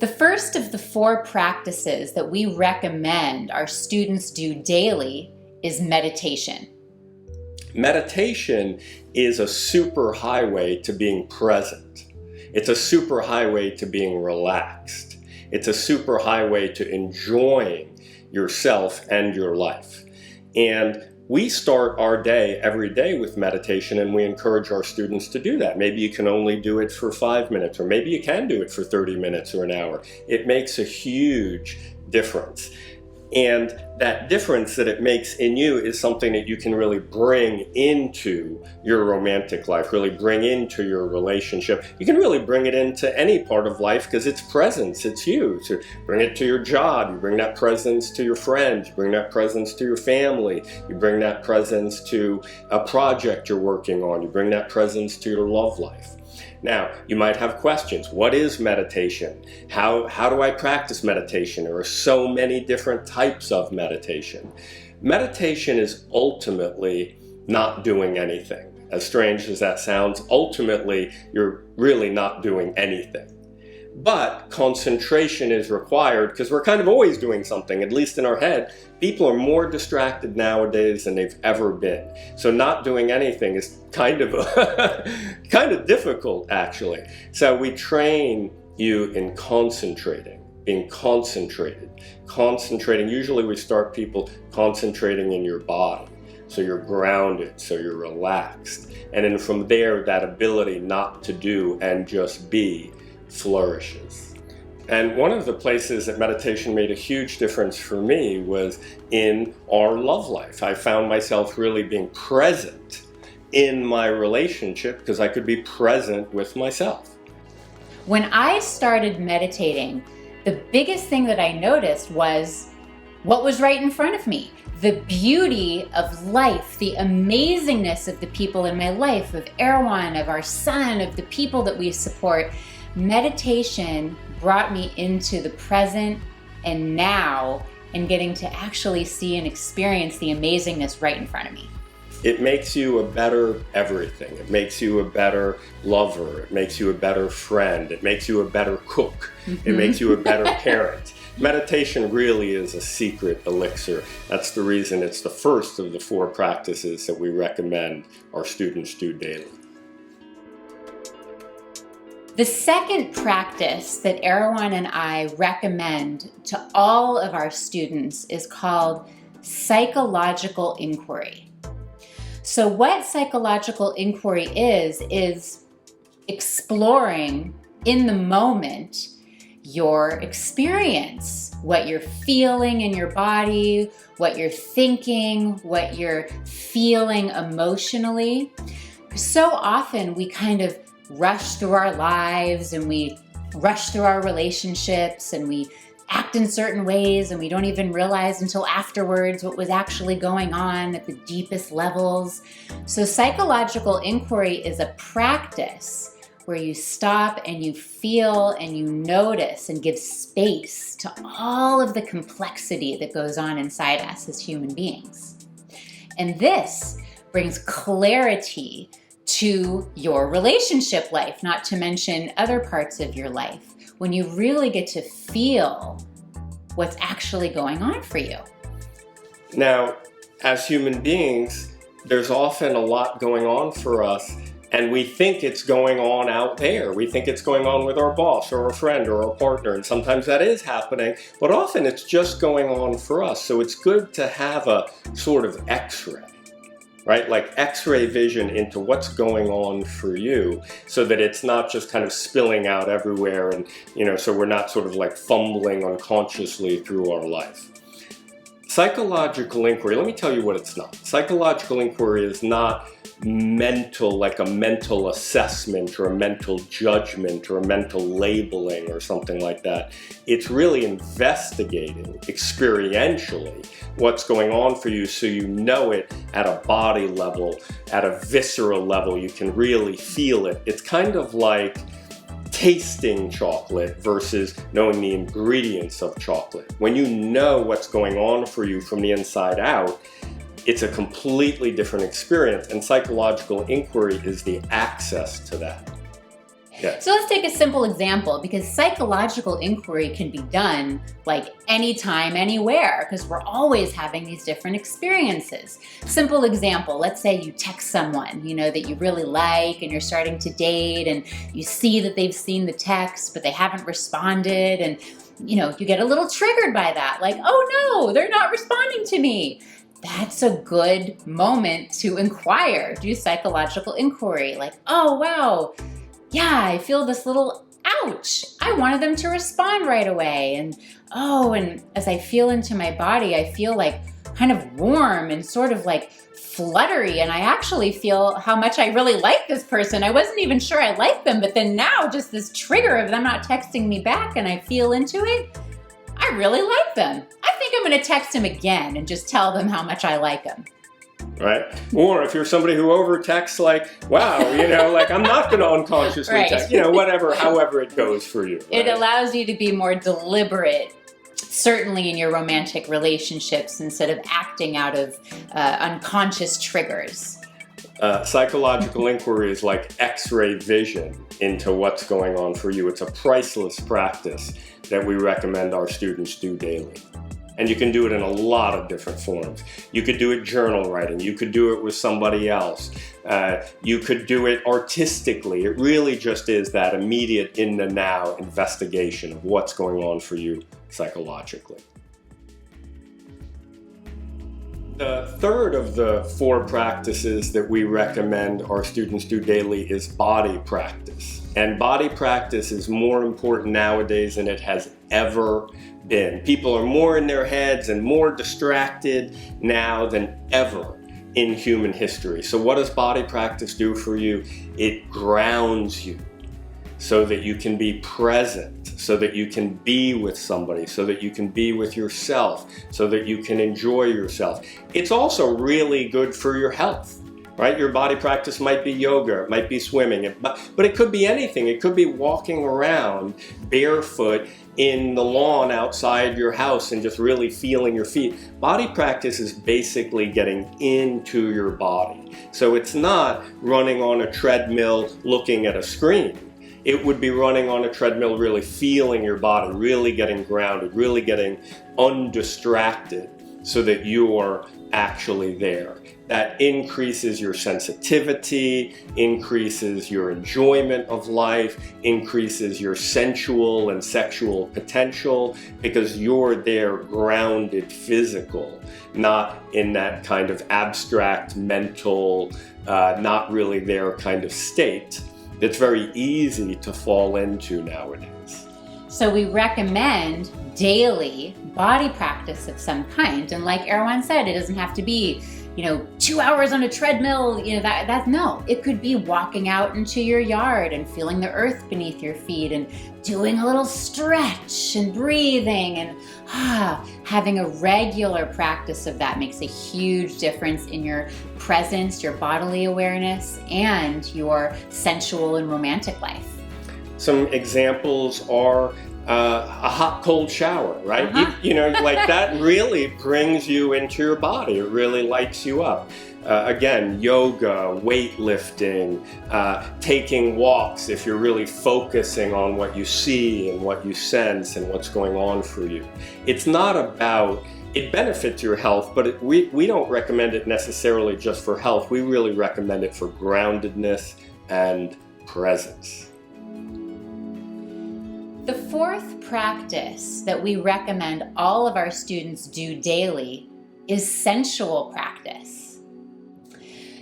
The first of the 4 practices that we recommend our students do daily is meditation. Meditation is a super highway to being present. It's a super highway to being relaxed. It's a super highway to enjoying yourself and your life. And we start our day every day with meditation, and we encourage our students to do that. Maybe you can only do it for 5 minutes, or maybe you can do it for 30 minutes or an hour. It makes a huge difference. And that difference that it makes in you is something that you can really bring into your romantic life, really bring into your relationship. You can really bring it into any part of life because it's presence, it's you. So bring it to your job, you bring that presence to your friends, you bring that presence to your family, you bring that presence to a project you're working on, you bring that presence to your love life. Now, you might have questions. What is meditation? How do I practice meditation? There are so many different types of meditation. Meditation is ultimately not doing anything. As strange as that sounds, ultimately, you're really not doing anything. But concentration is required because we're kind of always doing something, at least in our head. People are more distracted nowadays than they've ever been. So not doing anything is kind of difficult, actually. So we train you in concentrating, being concentrated. Concentrating, usually we start people concentrating in your body. So you're grounded, so you're relaxed. And then from there, that ability not to do and just be flourishes. And one of the places that meditation made a huge difference for me was in our love life. I found myself really being present in my relationship because I could be present with myself. When I started meditating, the biggest thing that I noticed was what was right in front of me. The beauty of life, the amazingness of the people in my life, of Erwan, of our son, of the people that we support. Meditation brought me into the present and now, and getting to actually see and experience the amazingness right in front of me. It makes you a better everything. It makes you a better lover. It makes you a better friend. It makes you a better cook. It makes you a better parent. Meditation really is a secret elixir. That's the reason it's the first of the 4 practices that we recommend our students do daily. The second practice that Erwan and I recommend to all of our students is called psychological inquiry. So what psychological inquiry is exploring in the moment your experience, what you're feeling in your body, what you're thinking, what you're feeling emotionally. So often we kind of rush through our lives and we rush through our relationships and we act in certain ways and we don't even realize until afterwards what was actually going on at the deepest levels. So psychological inquiry is a practice where you stop and you feel and you notice and give space to all of the complexity that goes on inside us as human beings. And this brings clarity to your relationship life, not to mention other parts of your life, when you really get to feel what's actually going on for you. Now, as human beings, there's often a lot going on for us, and we think it's going on out there. We think it's going on with our boss or a friend or a partner, and sometimes that is happening, but often it's just going on for us. So it's good to have a sort of X-ray. Right? Like X-ray vision into what's going on for you so that it's not just kind of spilling out everywhere and, so we're not sort of like fumbling unconsciously through our life. Psychological inquiry, let me tell you what it's not. Psychological inquiry is not mental, like a mental assessment or a mental judgment or a mental labeling or something like that. It's really investigating experientially what's going on for you so you know it at a body level, at a visceral level. You can really feel it. It's kind of like tasting chocolate versus knowing the ingredients of chocolate. When you know what's going on for you from the inside out, it's a completely different experience, and psychological inquiry is the access to that. Yeah. So let's take a simple example, because psychological inquiry can be done like anytime, anywhere, because we're always having these different experiences. Simple example, let's say you text someone, that you really like and you're starting to date, and you see that they've seen the text, but they haven't responded, and you get a little triggered by that, like, oh no, they're not responding to me. That's a good moment to inquire, do psychological inquiry, like, oh wow, yeah, I feel this little ouch. I wanted them to respond right away. And as I feel into my body, I feel like kind of warm and sort of like fluttery. And I actually feel how much I really like this person. I wasn't even sure I liked them, but then now just this trigger of them not texting me back, and I feel into it. I really like them. I think I'm going to text him again and just tell them how much I like him. Right? Or if you're somebody who over-texts, like, wow, like, I'm not going to unconsciously Right. text, whatever, however it goes for you. It right? allows you to be more deliberate, certainly in your romantic relationships, instead of acting out of unconscious triggers. Psychological inquiry is like X-ray vision into what's going on for you. It's a priceless practice that we recommend our students do daily. And you can do it in a lot of different forms. You could do it journal writing. You could do it with somebody else. You could do it artistically. It really just is that immediate in the now investigation of what's going on for you psychologically. The third of the 4 practices that we recommend our students do daily is body practice. And body practice is more important nowadays than it has ever been. People are more in their heads and more distracted now than ever in human history. So what does body practice do for you? It grounds you so that you can be present, so that you can be with somebody, so that you can be with yourself, so that you can enjoy yourself. It's also really good for your health, right? Your body practice might be yoga, it might be swimming, but it could be anything. It could be walking around barefoot in the lawn outside your house and just really feeling your feet. Body practice is basically getting into your body. So it's not running on a treadmill looking at a screen. It would be running on a treadmill, really feeling your body, really getting grounded, really getting undistracted so that you're actually there. That increases your sensitivity, increases your enjoyment of life, increases your sensual and sexual potential, because you're there grounded physical, not in that kind of abstract mental, not really there kind of state that's very easy to fall into nowadays. So we recommend daily body practice of some kind. And like Erwan said, it doesn't have to be, 2 hours on a treadmill, no. It could be walking out into your yard and feeling the earth beneath your feet and doing a little stretch and breathing and having a regular practice of that makes a huge difference in your presence, your bodily awareness, and your sensual and romantic life. Some examples are a hot cold shower, right? Like that really brings you into your body. It really lights you up. Again, yoga, weightlifting, taking walks if you're really focusing on what you see and what you sense and what's going on for you. It's not about, it benefits your health, but we don't recommend it necessarily just for health. We really recommend it for groundedness and presence. The 4th practice that we recommend all of our students do daily is sensual practice.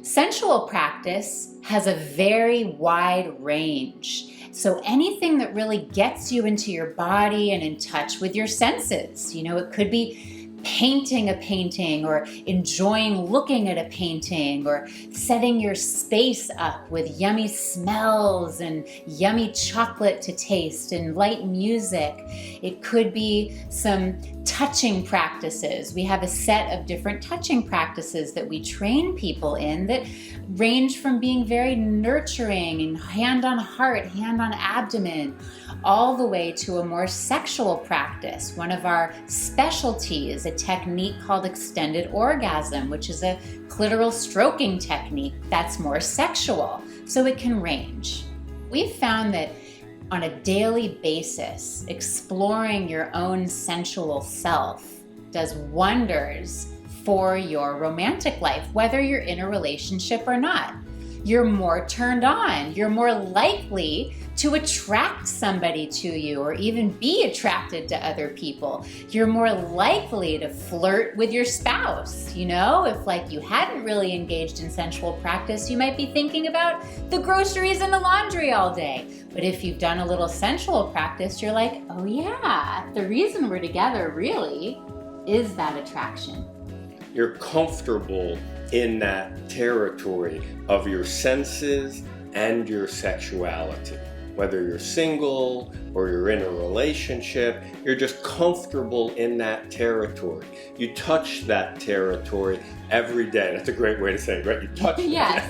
Sensual practice has a very wide range. So anything that really gets you into your body and in touch with your senses. It could be painting a painting or enjoying looking at a painting or setting your space up with yummy smells and yummy chocolate to taste and light music. It could be some touching practices. We have a set of different touching practices that we train people in that range from being very nurturing and hand on heart, hand on abdomen, all the way to a more sexual practice. One of our specialties, a technique called extended orgasm, which is a clitoral stroking technique that's more sexual, so it can range. We've found that on a daily basis, exploring your own sensual self does wonders for your romantic life, whether you're in a relationship or not. You're more turned on. You're more likely to attract somebody to you or even be attracted to other people. You're more likely to flirt with your spouse. You know, if like you hadn't really engaged in sensual practice, you might be thinking about the groceries and the laundry all day. But if you've done a little sensual practice, you're like, oh yeah, the reason we're together really is that attraction. You're comfortable in that territory of your senses and your sexuality. Whether you're single or you're in a relationship, you're just comfortable in that territory. You touch that territory every day. That's a great way to say it, right? You touch it. Yes.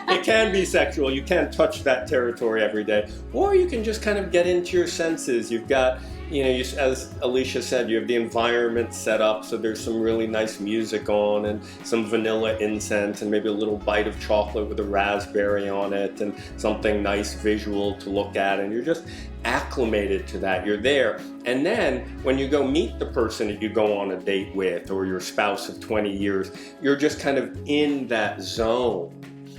It can be sexual. You can touch that territory every day. Or you can just kind of get into your senses. You've got, as Alicia said, you have the environment set up, so there's some really nice music on and some vanilla incense and maybe a little bite of chocolate with a raspberry on it and something nice visual to look at, and you're just acclimated to that. You're there. And then when you go meet the person that you go on a date with or your spouse of 20 years, you're just kind of in that zone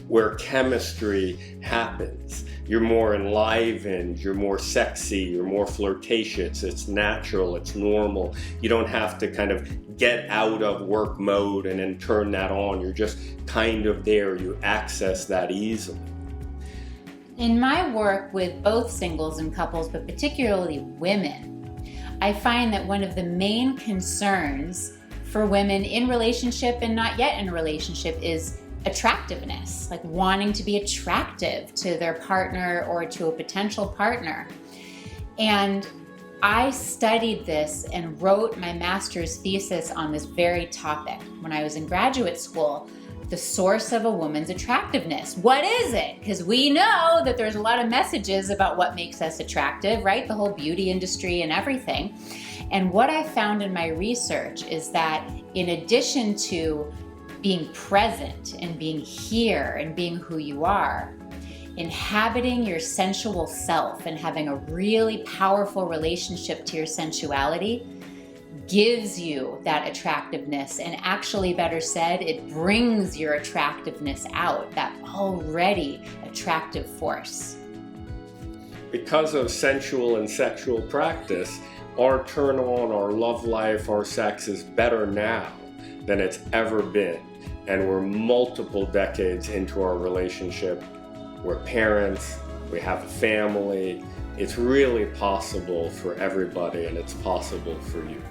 where chemistry happens. You're more enlivened, you're more sexy, you're more flirtatious, it's natural, it's normal. You don't have to kind of get out of work mode and then turn that on. You're just kind of there, you access that easily. In my work with both singles and couples, but particularly women, I find that one of the main concerns for women in relationship and not yet in a relationship is attractiveness, like wanting to be attractive to their partner or to a potential partner. And I studied this and wrote my master's thesis on this very topic when I was in graduate school. The source of a woman's attractiveness. What is it? Because we know that there's a lot of messages about what makes us attractive, right? The whole beauty industry and everything. And what I found in my research is that in addition to being present and being here and being who you are, inhabiting your sensual self and having a really powerful relationship to your sensuality gives you that attractiveness, and actually, better said, it brings your attractiveness out, that already attractive force. Because of sensual and sexual practice, our turn on, our love life, our sex is better now than it's ever been. And we're multiple decades into our relationship. We're parents, we have a family. It's really possible for everybody, and it's possible for you.